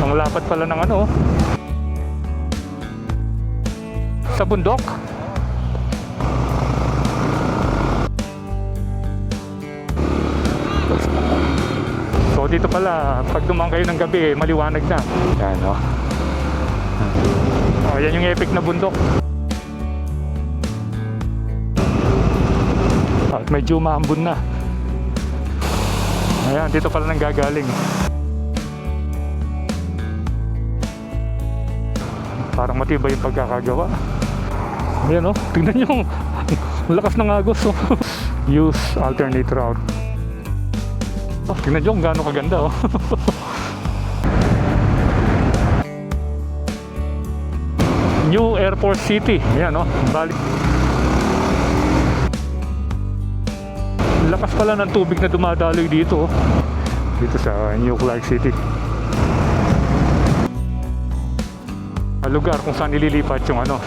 Ang lapad pala ng ano, sa bundok. So dito pala, pag dumaan kayo ng gabi, maliwanag na. Yan, oh. Oh, yan yung epic na bundok. At medyo maambon na. Ayan, dito pala nang gagaling. Parang matibay yung pagkakagawa. Ayan, oh, tingnan nyo. Lakas ng agos, oh. Use alternate route. Oh, tingnan nyo kung gaano kaganda, oh. New Airport City. Ayan, oh, balik. Lakas pala ng tubig na dumadaloy dito, oh. Dito sa New Clark City. Lugar kung saan nililipat yung ano.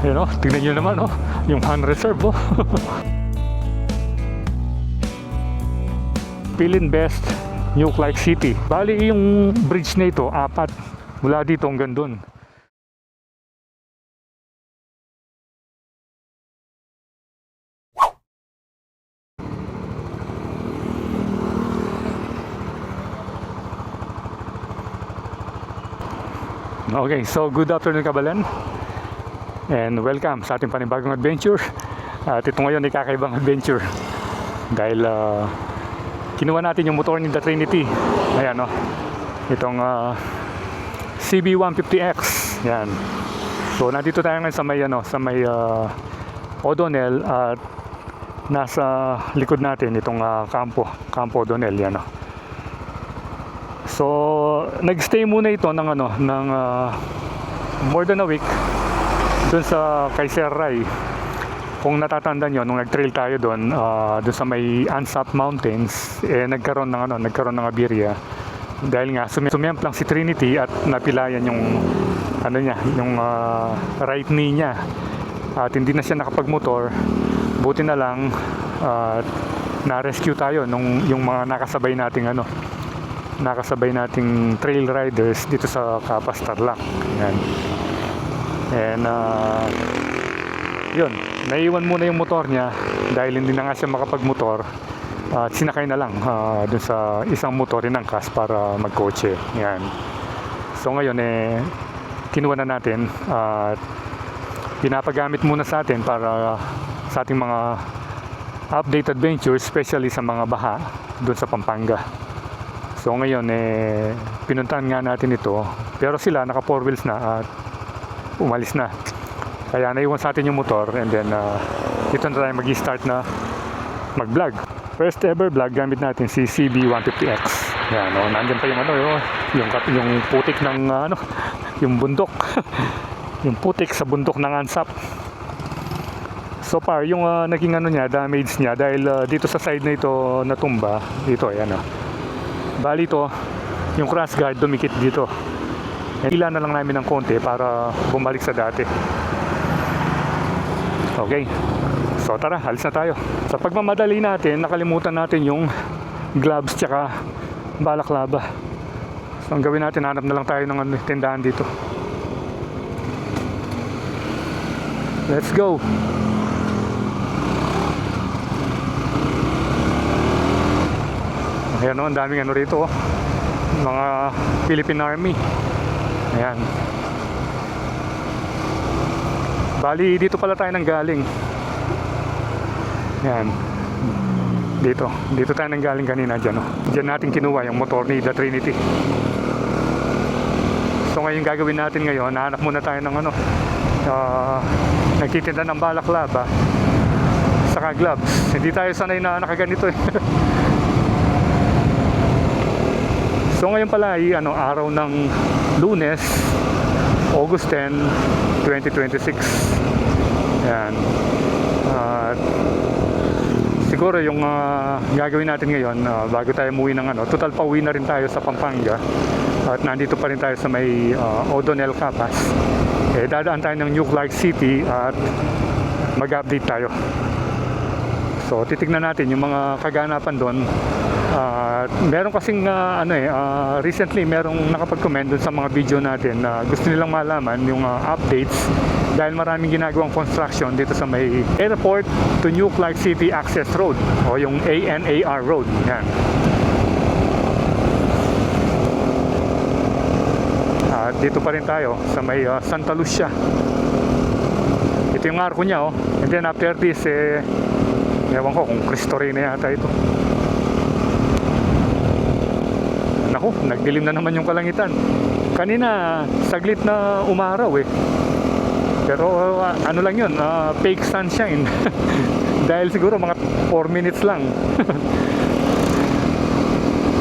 Ayan, oh, tingnan nyo naman, oh, yung Han Reserve, oh. Philin Best, New Clark City. Bali yung bridge na ito, 4 mula dito hanggang doon. Okay, so good afternoon kabalan and welcome sa ating panibagong adventure. At ito ngayon ay kakaibang adventure dahil kinuha natin yung motor ni The Trinity. Ayan, oh, itong CB150X. Yan. So nandito tayo ngayon sa may O'Donnell at nasa likod natin itong Campo O'Donnell. Yan, oh. So nagstay muna ito ng more than a week doon sa kay Sir Ray. Kung natatandaan nyo, nung nag-trail tayo doon sa may Ansat Mountains, nagkaroon ng aberya dahil nga sumemplang si Trinity at napilayan yung right knee niya at hindi na siya nakapagmotor. Buti na lang na-rescue tayo yung mga nakasabay nating trail riders dito sa Capas Tarlac. Yan. And yun, naiwan muna yung motor niya dahil hindi na nga siya makapagmotor at sinakay na lang dun sa isang motor rin ng CAS para magkotse. Yan. So ngayon kinuha na natin at pinapagamit muna sa atin para sa ating mga update adventures, especially sa mga baha dun sa Pampanga. So ngayon pinuntahan nga natin ito, pero sila naka 4 wheels na at umalis na. Kaya naiwan sa atin yung motor and then dito na tayo mag-start na mag-vlog. First ever vlog gamit natin si CB150X. Yan, oh, nandiyan pa yung putik ng yung bundok. Yung putik sa bundok ng Ansap. So far yung naging damage niya dahil dito sa side na ito natumba. Dito, ayan, oh. Bali ito, yung crash guard dumikit dito. Ilan na lang namin ng konti para bumalik sa dati. Okay, so tara, alis na tayo. Sa pagmamadali natin, nakalimutan natin yung gloves tsaka balaklava. So ang gawin natin, hanap na lang tayo ng tindahan dito. Let's go. Ayan, ang daming rito, oh. Mga Philippine Army. Ayan. Bali dito pala tayo nang galing. Ayan. Dito tayo nang galing kanina dyan, oh. Dyan natin kinuha yung motor ni The Trinity. So ngayon gagawin natin ngayon, nahanap muna tayo ng nagtitinda ng balaklava saka gloves. Hindi tayo sanay na nakaganito, eh. So ngayon pala ay araw ng Lunes, August 10, 2026. Yan. Siguro yung gagawin natin ngayon bago tayo umuwi ng total pauwi na rin tayo sa Pampanga at nandito pa rin tayo sa may O'Donnell Capas. Dadaan tayo ng New Clark City at mag-update tayo. So titignan natin yung mga kaganapan doon. Meron kasing recently merong nakapag-comment dun sa mga video natin na gusto nilang malaman yung updates dahil maraming ginagawang construction dito sa may airport to New Clark City Access Road o yung ANAR Road. Yan. At dito pa rin tayo sa may Santa Lucia. Ito yung arko niya, oh. And then after this, ewan ko kung Cristo Rey na yata ito. Naku, nagdilim na naman yung kalangitan. Kanina, saglit na umaraw eh. Pero ano lang yun, fake sunshine. Dahil siguro mga 4 minutes lang.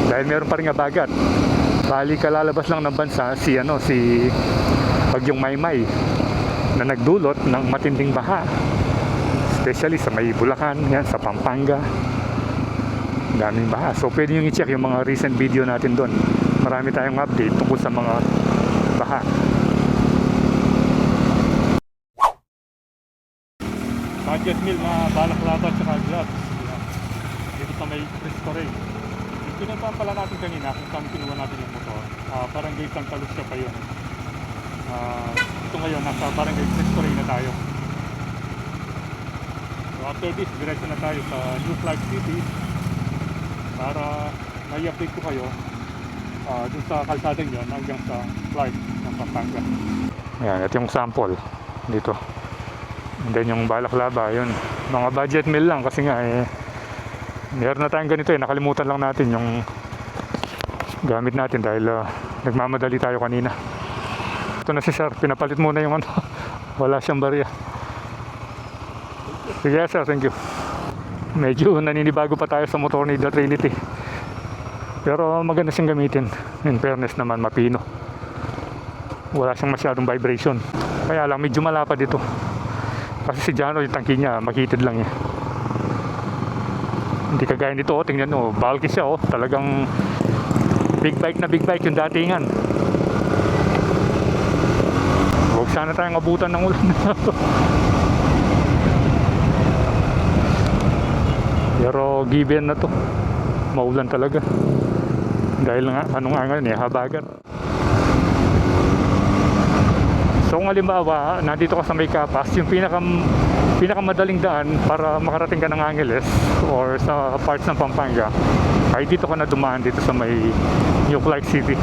Dahil meron pa rin abagat. Bali kalalabas lang ng bansa si Bagyong Maymay na nagdulot ng matinding baha. Especially sa may Bulacan, yan, sa Pampanga. Daming baha. So pwede nyo i-check yung mga recent video natin doon. Marami tayong update tungkol sa mga baha. Budget meal na balaklava at gloves. Dito sa may Cristo Rey. Yung pinuntahan pala natin kanina kung saan kinuha natin yung motor. Barangay Santa Lucia pa yun. Ito ngayon, nasa Barangay Cristo Rey na tayo. So after this, diretso na tayo sa New Clark City para may update ko kayo dun sa kalsadang yun hanggang sa Clark ng Pampanga. Ayan, ito yung sample dito. And then yung balaklava, yun, mga budget meal lang kasi nga meron na tayong ganito nakalimutan lang natin yung gamit natin dahil nagmamadali tayo kanina. Ito na si sir, pinapalit muna yung wala siyang barya. Sige sir, thank you. Medyo naninibago pa tayo sa motor ni The Trinity. Pero maganda siyang gamitin. In fairness naman, mapino. Wala siyang masyadong vibration. Kaya lang, medyo malapad ito. Kasi si Jano, yung tangki niya, makitid lang niya. Hindi kagaya nito, tingnan nyo, bulky siya, talagang big bike yung datingan. Huwag sana tayong abutan ng ulan. Pero given na to, maulan talaga. Dahil nga, ngayon habagat. So kung halimbawa, nandito ka sa may Kapas, yung pinakamadaling daan para makarating ka ng Angeles or sa parts ng Pampanga, ay dito ka na dumaan dito sa may New Clark City.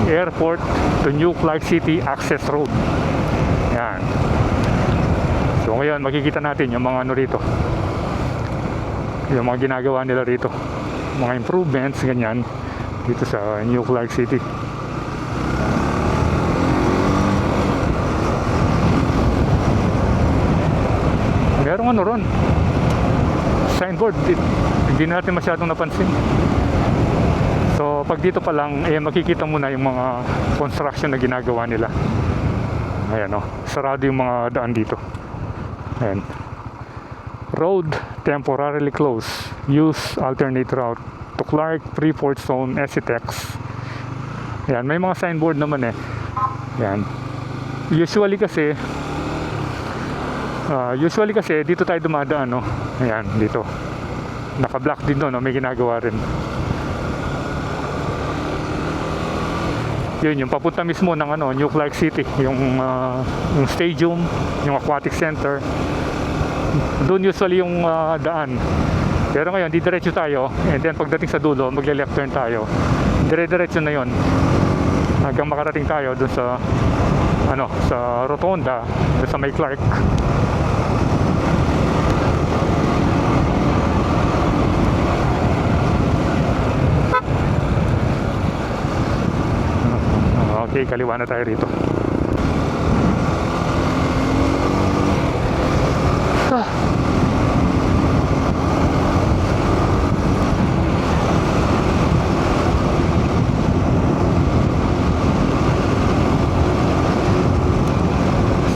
Airport to New Clark City Access Road. Yan. So ngayon makikita natin yung mga rito. Yung mga ginagawa nila rito. Mga improvements, ganyan. Dito sa New Clark City. Merong ron. Signboard. Hindi natin masyadong napansin. So pag dito pa lang, makikita mo na yung mga construction na ginagawa nila. Ayan sarado yung mga daan dito. Ayan. Road temporarily closed. Use alternate route to Clark, Freeport Zone, Esitex. Ayan, may mga signboard naman Ayan. Usually kasi dito tayo dumadaan Ayan, dito. Naka-block din doon, may ginagawa rin. Yun, yung papunta mismo ng New Clark City, yung stadium, yung aquatic center. Doon usually yung daan. Pero ngayon, didiretso tayo, and then pagdating sa dulo, magle-left turn tayo. Dire-diretso na yon hanggang makarating tayo doon sa sa rotonda, doon sa may Clark. Okay, kaliwa na tayo rito.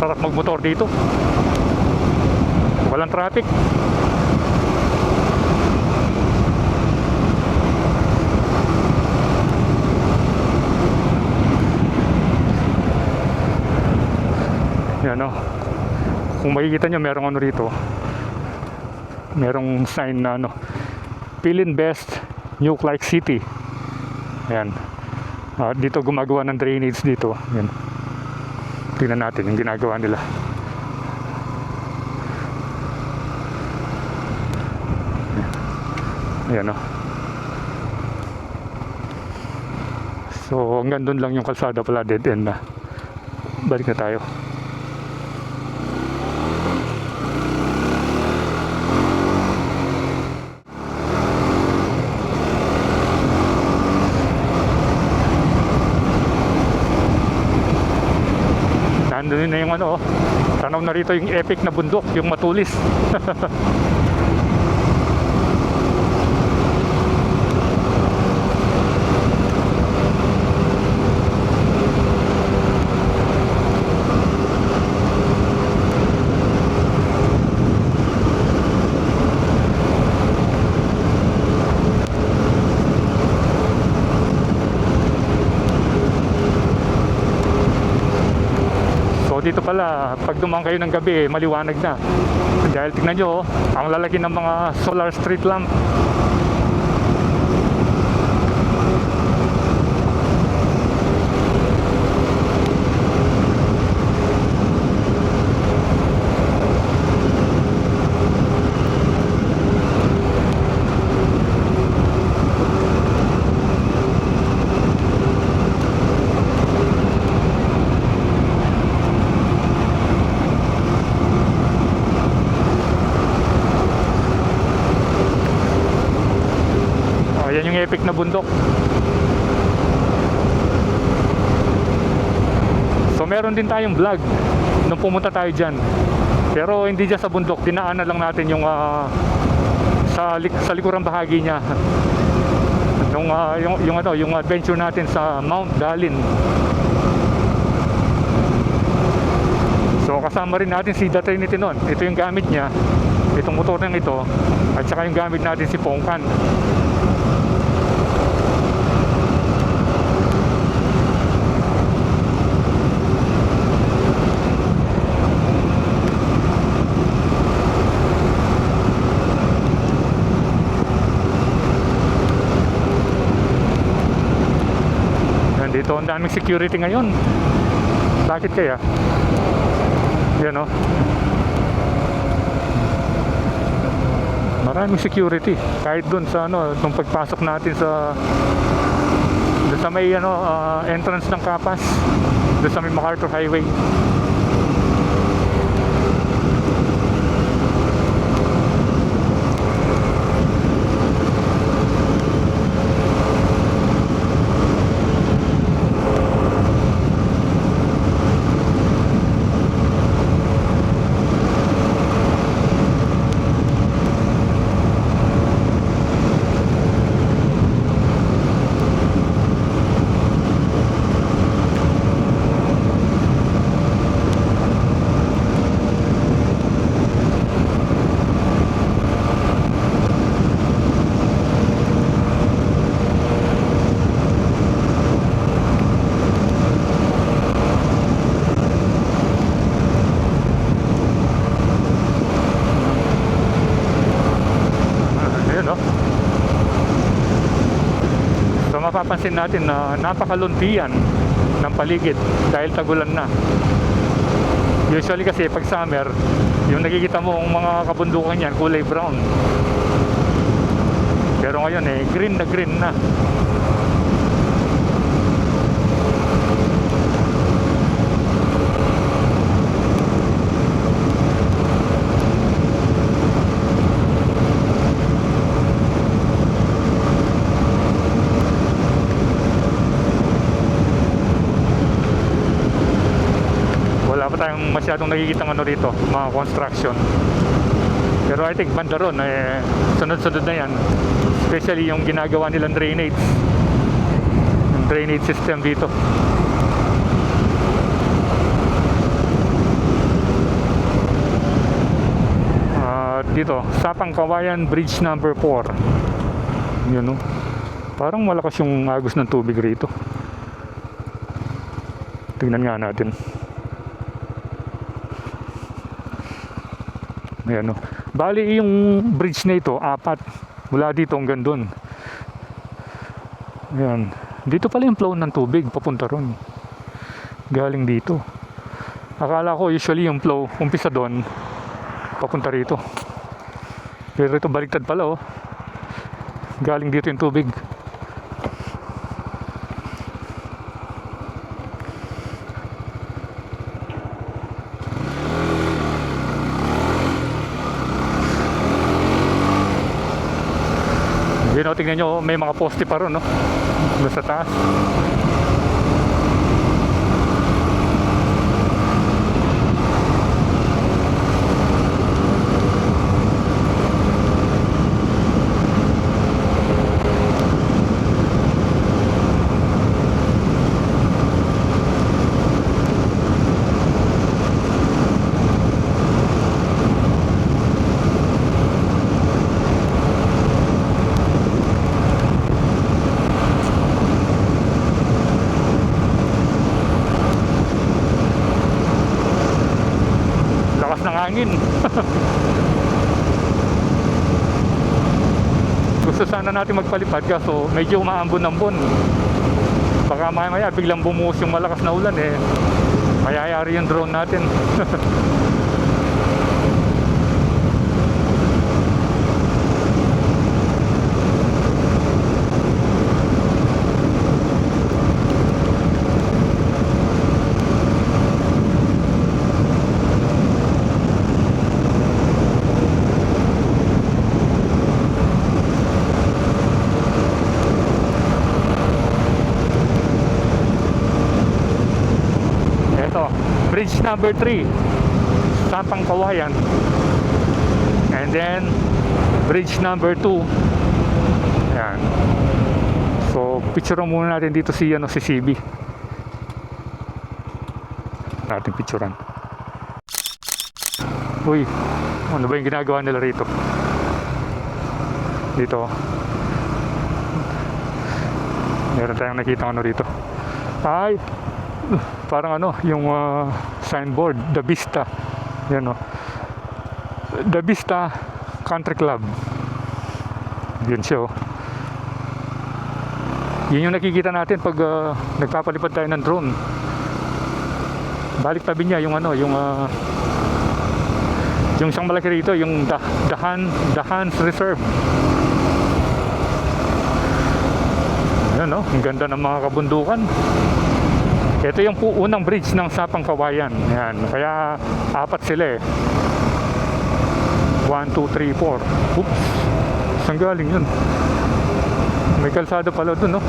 Sarap magmotor dito. Walang traffic. Yan kung makikita nyo, merong rito, merong sign na Philin Best, New Clark City. Ayan. Dito gumagawa ng drainage dito. Ayan. Tingnan natin yung ginagawa nila. Ayan o. So hanggang doon lang yung kalsada pala, dead end na. Balik na tayo. Nandun na yung ano, tanaw na rito yung epic na bundok, yung matulis. Dito pala, pag dumaan kayo ng gabi, maliwanag na. Dahil tingnan nyo, ang lalaki ng mga solar street lamp. Yan yung epic na bundok. So meron din tayong vlog nung pumunta tayo dyan. Pero hindi dyan sa bundok, dinaanan lang natin yung sa likurang bahagi niya. Nung yung adventure natin sa Mount Dalin. So kasama rin natin si The Trinity noon. Ito yung gamit niya, itong motor ng ito, at saka yung gamit natin si Pongkan. Dito ang daming security ngayon. Bakit kaya? Yan o. Maraming security. Kahit dun sa nung pagpasok natin sa may entrance ng Kapas, dun sa may MacArthur Highway. Mapapansin natin na napakaluntian ng paligid dahil tagulan na. Usually kasi pag summer, yung nakikita mo ang mga kabundukan yan kulay brown, pero ngayon green na. Tayong masyadong nakikita rito, mga construction. Pero I think banda ron, sunod-sunod na yan. Especially yung ginagawa nilang drainage. Yung drainage system dito. Dito, Sapang Kawayan Bridge number 4. Yun Parang malakas yung agos ng tubig rito. Tingnan nga natin. Ayan Bali yung bridge na ito, 4 Mula dito hanggang doon. Yan. Dito pala yung flow ng tubig papunta ron. Galing dito. Akala ko usually yung flow umpisa doon papunta rito. Pero ito baliktad pala oh. Galing dito yung tubig. Yun o, tingnan nyo, may mga poste pa ron, no? Doon sa taas. Ng hangin. Gusto sana natin magpalipad kaso medyo umaambon-ambon. Baka maya biglang bumuhos yung malakas na ulan eh. Mayayari yung drone natin. Bridge number 3 Sapang Kawayan, and then bridge number 2. Yan. So picture muna natin dito si CB. Natin picturean. Uy, ano ba yung ginagawa nila rito? Dito meron tayong nakita rito. Ay, parang yung signboard, The Vista. Yan o, The Vista Country Club. Yun siya o. Yun yung nakikita natin pag nagpapalipad tayo ng drone. Balik tabi niya yung yung isang malaki rito, yung The Hans Reserve. Yan o, ang ganda ng mga kabundukan. Ito yung unang bridge ng Sapang Kawayan. Yan. Kaya apat sila eh. 1, 2, 3, 4. Oops. Saan galing yun? May kalsada pala dun, no?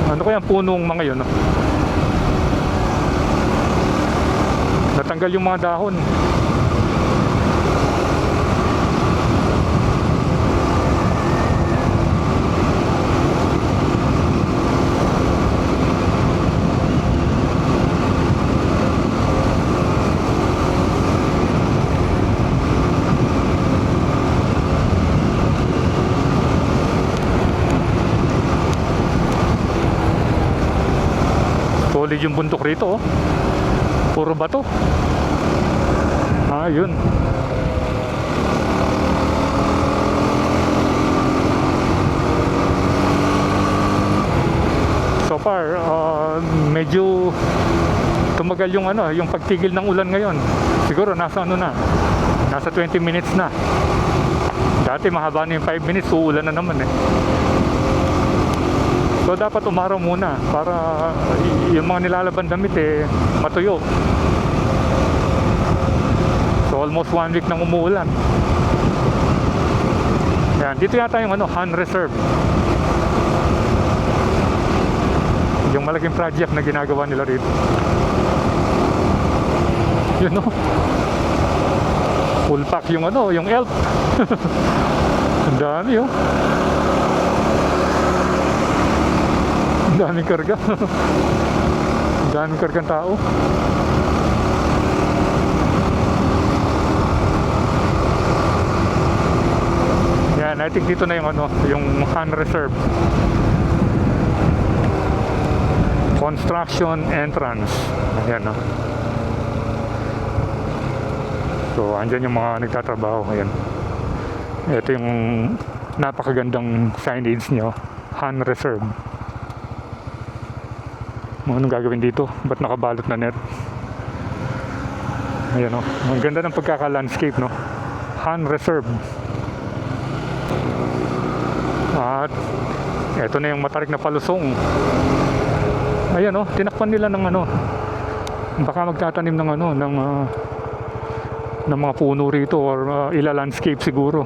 Ano kaya ang punong mga yun, no? Natanggal yung mga dahon. Solid yung bundok rito, oh. Puro bato. Ah, yun. So far, medyo tumagal yung yung pagtigil ng ulan ngayon. Siguro nasa nasa 20 minutes na. Dati mahaba na yung 5 minutes, uulan na naman eh. So dapat umaraw muna para yung mga nilalaban damit eh matuyo. So almost 1 week nang umuulan. Yan, dito yata yung Han Reserve. Yung malaking project na ginagawa nila rito. Yun no. Full pack yung yung elf. Ang dami oh. Ang daming karga. Ang daming kargang tao. Yan, I think dito na yung yung Han Reserve. construction entrance. Ayan, no? So, andyan yung mga nagtatrabaho. Ayan. Ito yung napakagandang signage nyo. Han Reserve. Anong gagawin dito? Ba't nakabalot na net? Ayan, no? Ang ganda ng pagkaka-landscape, no? Han Reserve. At eto na yung matarik na palusong. Ayan, no? Tinakpan nila ng ano. Baka magtatanim ng ano, ng mga puno rito or ila-landscape siguro.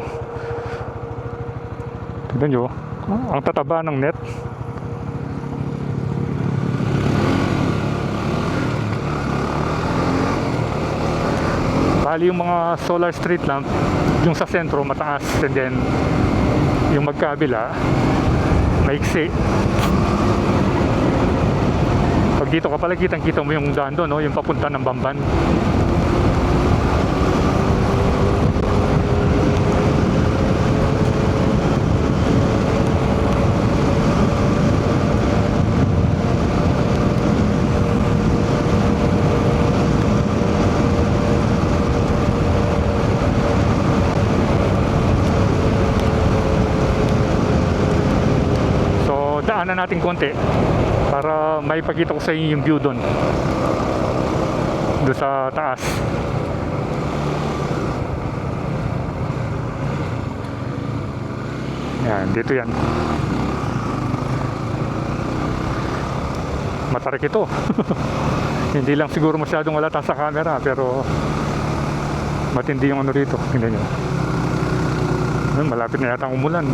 Tignan nyo, ang tataba ng net. Bali yung mga solar street lamp, yung sa sentro mataas, and then yung magkabila maiksi. Pag dito ka pala, kitang-kita mo yung daan doon, no? Yung papunta ng Bamban. Daanan natin konti para maipakita ko sa inyo yung view doon sa taas. Yan, dito yan. Matarik ito. Hindi lang siguro masyadong halata sa camera, pero matindi yung ano rito. Tingnan nyo. Malapit na yata ang umulan.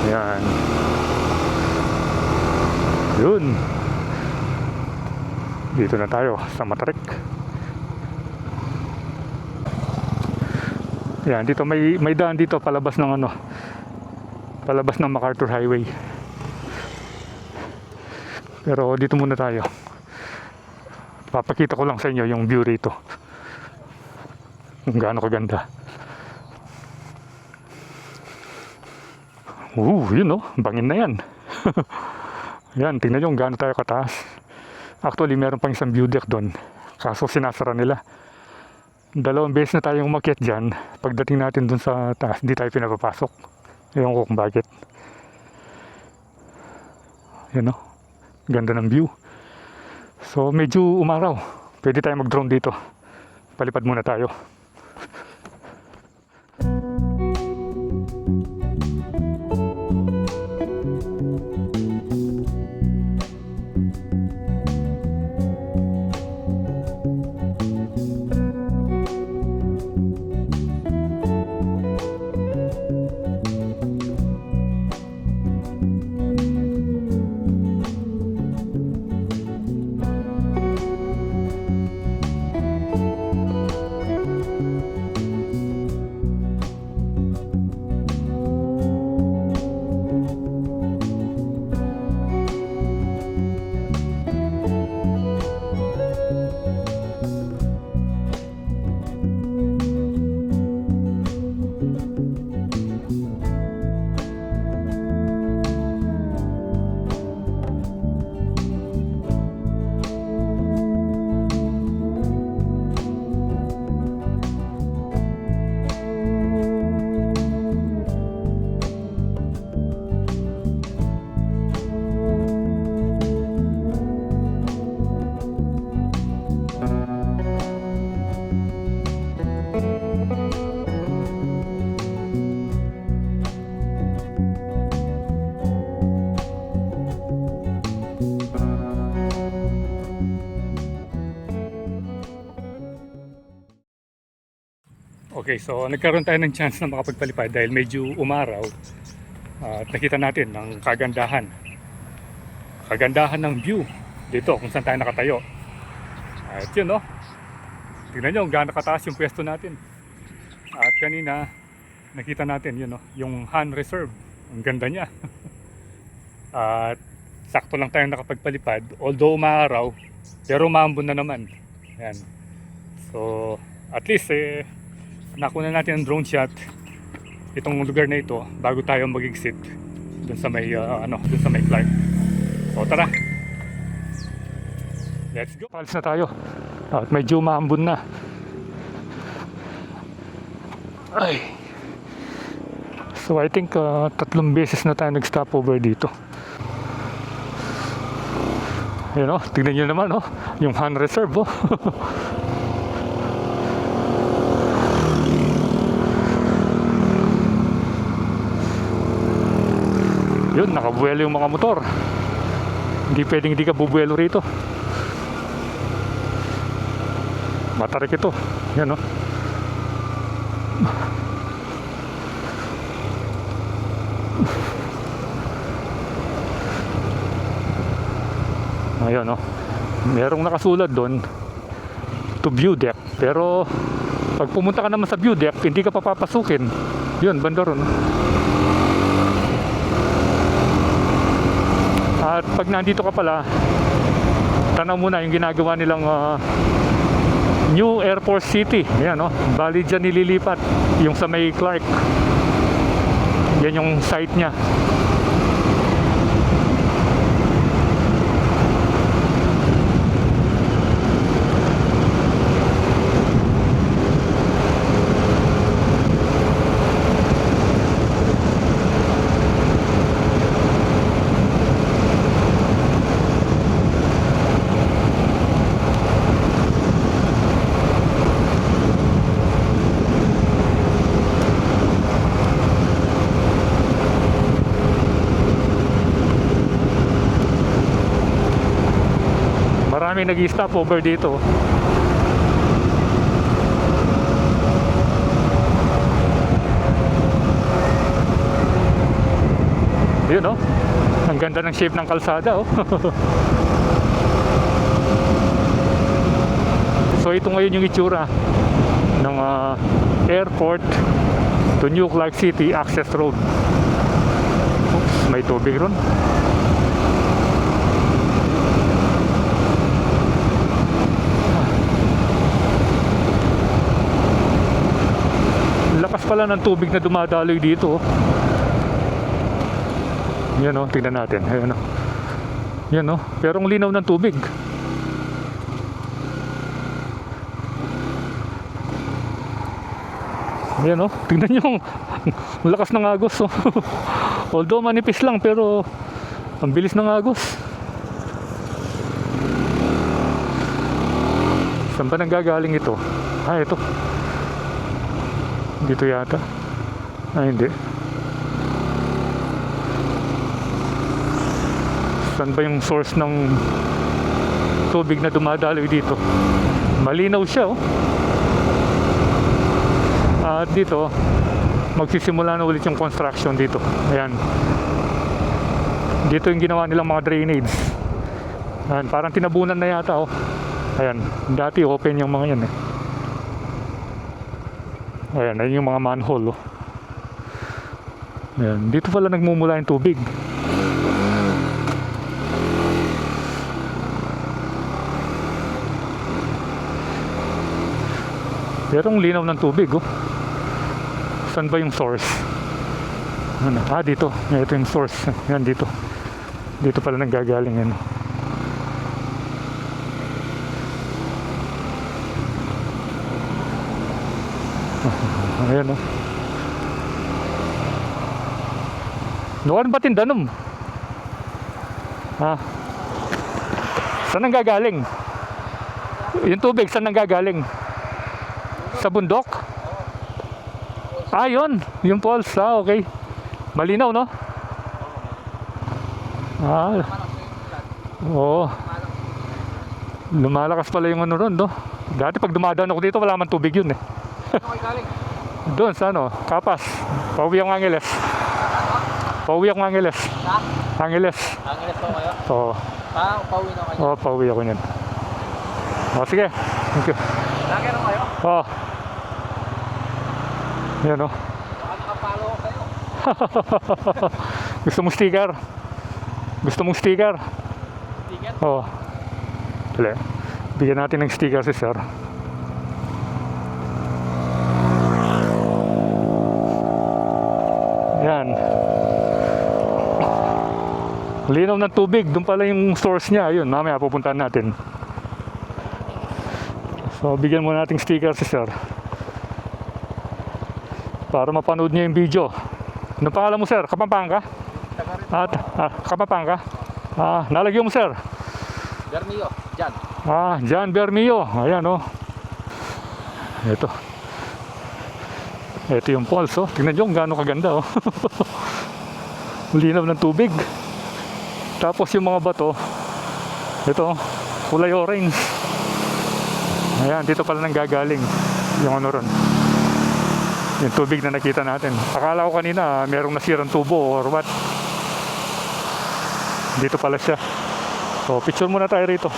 Yan. Yun. Dito na tayo sa Matarik. Yan, dito may daan dito palabas ng ano. Palabas ng MacArthur Highway. Pero dito muna tayo. Papakita ko lang sa inyo yung view rito. Kung gaano kaganda. Yun, no? Bangin na yan. Yan, tingnan nyo kung gaano tayo kataas. Actually, meron pang isang view deck doon. Kaso sinasara nila. 2 beses na tayong umakyat dyan. Pagdating natin doon sa taas, hindi tayo pinapapasok. Ewan ko kung bakit. Yan, no? Ganda ng view. So, medyo umaraw. Pwede tayo mag-drone dito. Palipad muna tayo. Okay, so nagkaroon tayo ng chance na makapagpalipad dahil medyo umaraw. At nakita natin ang kagandahan ng view dito kung saan tayo nakatayo. At yun, no? Tingnan nyo kung gaano kataas yung pwesto natin. At kanina nakita natin yun, no? Yung Han Reserve. Ang ganda niya. At sakto lang tayong nakapagpalipad, although umaraw, pero maambon na naman. Yan. So at least nakuha natin ang drone shot itong lugar na ito bago tayo mag-exit dun sa may dun sa may Clark. So tara, let's go. Palis na tayo at medyo maambon na. Ay, so I think 3 beses na tayo nag-stopover dito. Yun o, tignan nyo naman yung Han Reserve Yun, nakabuelo yung mga motor. Hindi pwedeng hindi ka bubuelo rito. Matarik ito. Yan Ayun merong nakasulat doon to view deck, pero pag pumunta ka naman sa view deck hindi ka papapasukin. Yun, banda ron. At pag nandito ka pala, tanaw muna yung ginagawa nilang New Air Force City. Ayan bali dyan nililipat yung sa may Clark. Yan yung site nya. Maraming nag-stop over dito. Yun ang ganda ng shape ng kalsada So ito ngayon yung itsura ng airport to New Clark City access road. Oops, may tubig ron. Lakas pala ng tubig na dumadaloy dito Yan tingnan natin. Ayan Yan pero ang linaw ng tubig. Yan tingnan nyo ang lakas ng agos although manipis lang pero ang bilis ng agos. Saan ba nanggagaling ito? Ito dito yata. Hindi. Saan ba yung source ng tubig na dumadaloy dito? Malinaw siya At dito magsisimula na ulit yung construction dito. Ayan. Dito yung ginawa nilang mga drainage. Ayan, parang tinabunan na yata Ayan, dati open yung mga yan Ayan, ayun yung mga manhole Ayan, dito pala nagmumula yung tubig. Pero ang linaw ng tubig Saan ba yung source? Dito. Ito yung source. Yan dito. Dito pala nanggagaling yan. Ayan Noon ba tindanom? Saan nanggagaling? Yung tubig, saan nanggagaling? Sa bundok? Yun. Yung falls. Okay. Malinaw, no? Oo. Lumalakas pala yung ron, no? Dati pag dumadaan ako dito, wala man tubig yun Doon sa Kapas. Pauwi ang Angeles. Pauwi ang Angeles. Angeles. Angeles po kayo? Oo. Pauwi na kayo? Oo, pauwi ako niyan. Sige. Thank you. Lagi na kayo? Oo. Yan Baka nakapalo ko kayo. Gusto mong sticker? Gusto mong sticker? Sticker? Oo. Dali. Bigyan natin ng sticker si sir. Yan. Linaw ng tubig. Doon pala yung source niya. Ayun, mamaya pupuntahan natin. So, bigyan mo nating sticker si sir. Para mapanood niya yung video. Ano pangalan mo, sir? Kapampangan ka? Kapampangan ka? Nalagyan mo, sir? Bermio, dyan. Jan Bermio. Ayan, oh. Ito. Ito yung falls, oh. Tingnan nyo kung gaano kaganda, oh. Linaw ng tubig. Tapos yung mga bato, ito, kulay orange. Ayan, dito pala nang gagaling yung ano ron. Yung tubig na nakita natin. Akala ko kanina merong nasirang tubo or what. Dito pala siya. So, picture muna tayo rito.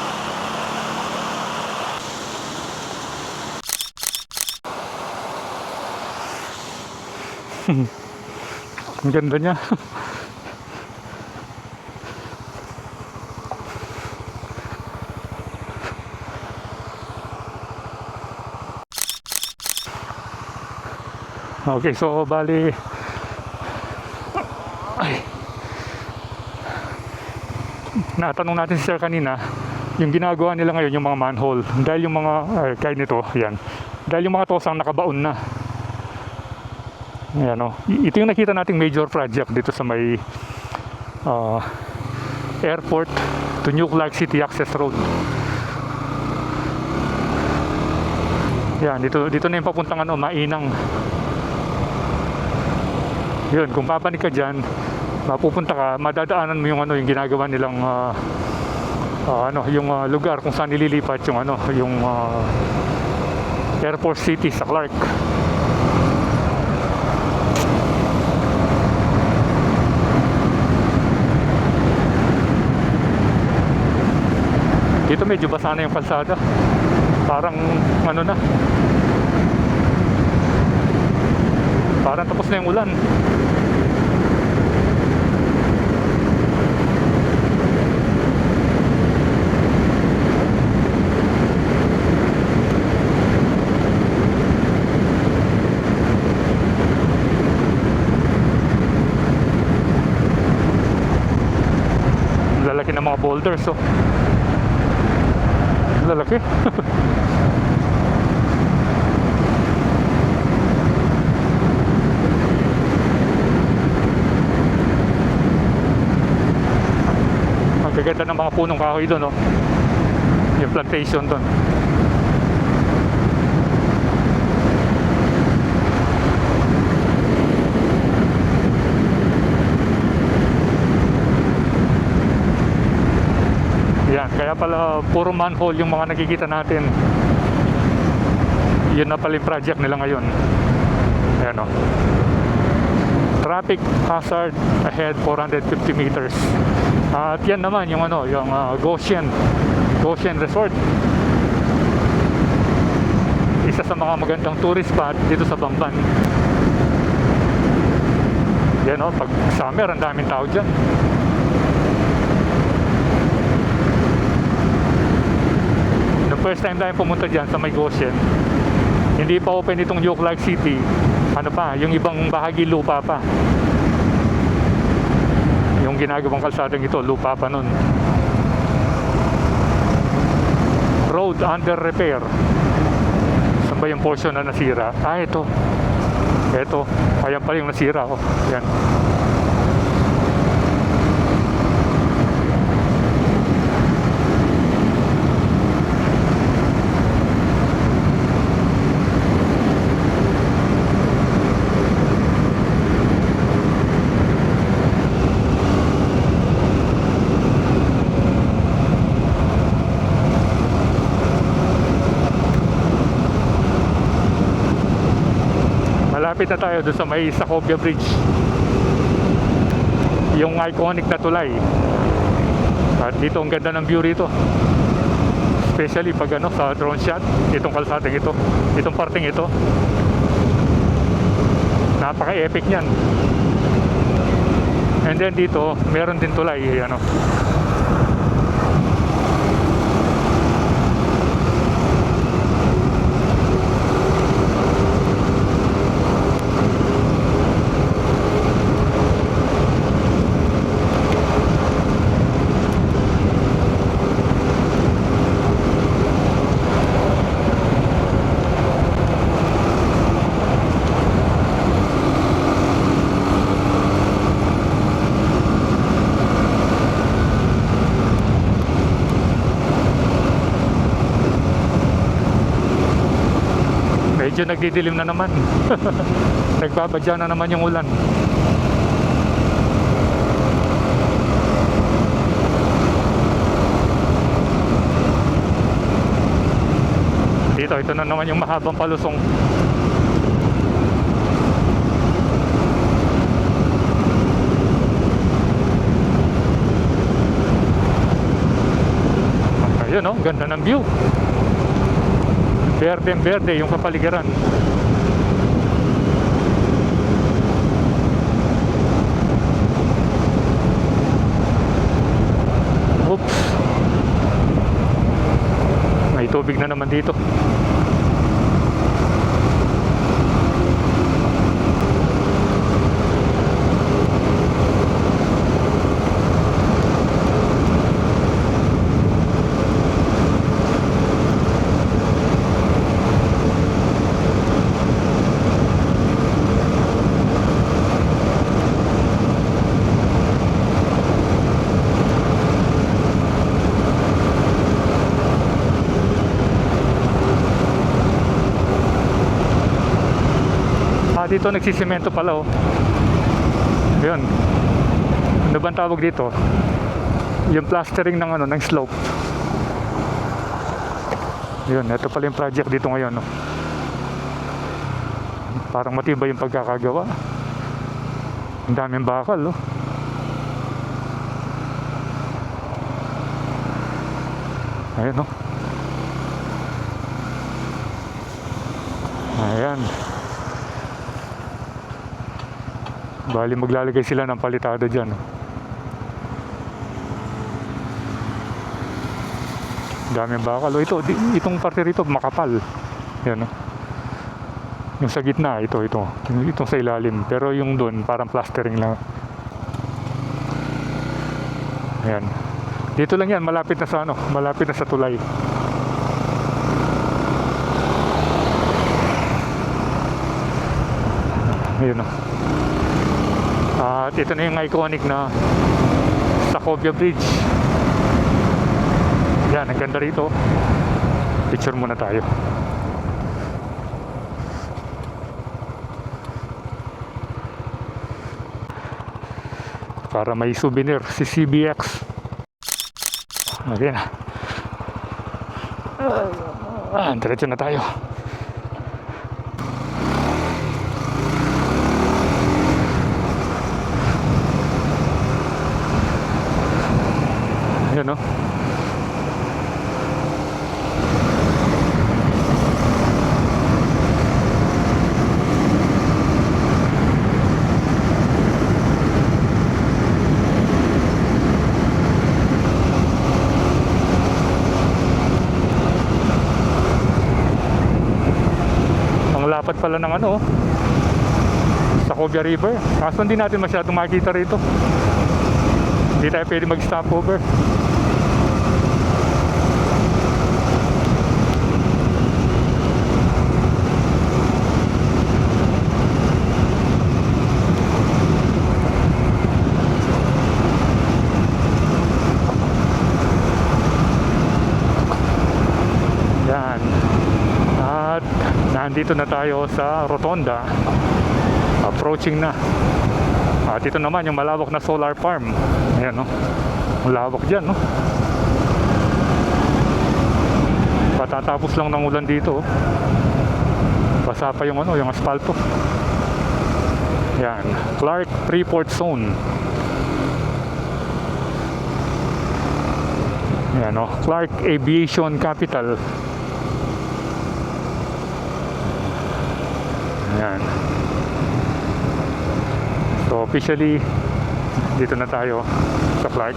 Ang ganda niya. Okay, so bali natanong natin si sir kanina yung ginagawa nila ngayon yung mga manhole dahil yung mga kahit nito, yan, dahil yung mga tosang nakabaon na. Ayan, oh. Ito yung nakita nating major project dito sa may airport to New Clark City Access Road. Yan, dito na yung papuntang Mainang. Yun, kung papanik ka dyan, mapupunta ka, madadaanan mo yung yung ginagawa nilang yung lugar kung saan nililipat yung Airport City sa Clark. Dito medyo basa na yung kalsada. Parang na. Parang tapos na yung ulan. Lalaki ng mga boulders, oh. Lalaki. Ang gaganda ng mga punong kahoy doon, oh. Yung plantation doon. Yan, kaya pala puro manhole yung mga nakikita natin. Yun na pala yung project nila ngayon. Ayan, oh. Traffic hazard ahead 450 meters. At yan naman yung yung Goshen Resort. Isa sa mga magandang tourist spot dito sa Bamban. Yan, oh, pag summer ang daming tao dyan. First time tayo pumunta dyan sa may Goshen, hindi pa open itong New Clark City. Yung ibang bahagi lupa pa. Yung ginagawang kalsadang ito, lupa pa nun. Road under repair. Saan ba yung portion na nasira? Ito. Ayan pala yung nasira, oh. Yan. Malapit na tayo doon sa may Sacobia Bridge, yung iconic na tulay. At dito ang ganda ng view rito, especially pag sa drone shot. Itong kalsadang ito, itong parting ito, napaka-epic niyan. And then dito meron din tulay, medyo nagdidilim na naman. Nagbabadya na naman yung ulan. Dito, ito na naman yung mahabang palusong. Ayun, oh, ganda ng view. Berde yung kapaligiran. Oops. May tubig na naman dito. Dito nagsisemento pala, oh. Ayun. Ano bang tawag dito? Yung plastering ng ano, ng slope. Ayun, ito pala yung project dito ngayon, oh. Parang matibay yung pagkakagawa. Ang daming bakal, oh. Ayun, oh. Ayan. Bali maglalagay sila ng palitada dyan. Daming bakal. O ito, itong parte rito makapal. Yan, no? Yung sa gitna, ito. Itong sa ilalim. Pero yung doon, parang plastering lang. Ayan. Dito lang yan, malapit na sa ano, malapit na sa tulay. Ayun, no? At ito na yung iconic na Sacovia Bridge. Yan, ang ganda rito. Picture muna tayo. Para may souvenir si CBX. Ayan. Diretso na tayo. Yan, no? Ang lapat pala ng ano, Sacovia River. Kaso hindi natin masyadong makikita rito. Hindi tayo pwede mag-stopover. Yan. At nandito na tayo sa Rotonda. Approaching na. At ito naman yung malawak na solar farm. Ayan, no? Malawak dyan, no? Patatapos lang ng ulan dito, oh. Basa pa yung ano, yung asfalto. Yan, Clark Freeport Zone. Yan, no? Clark Aviation Capital. Yan. So officially dito na tayo sa Clark.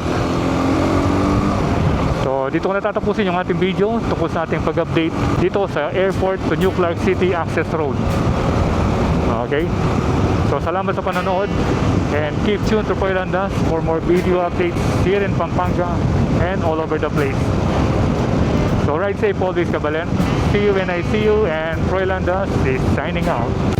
So dito ko natatapusin yung ating video tungkol sa ating pag-update dito sa airport to New Clark City Access Road. Okay? So salamat sa panonood and keep tuned to Proylandas for more video updates here in Pampanga and all over the place. So ride safe always, Kabalen. See you when I see you, and Proylandas is signing out.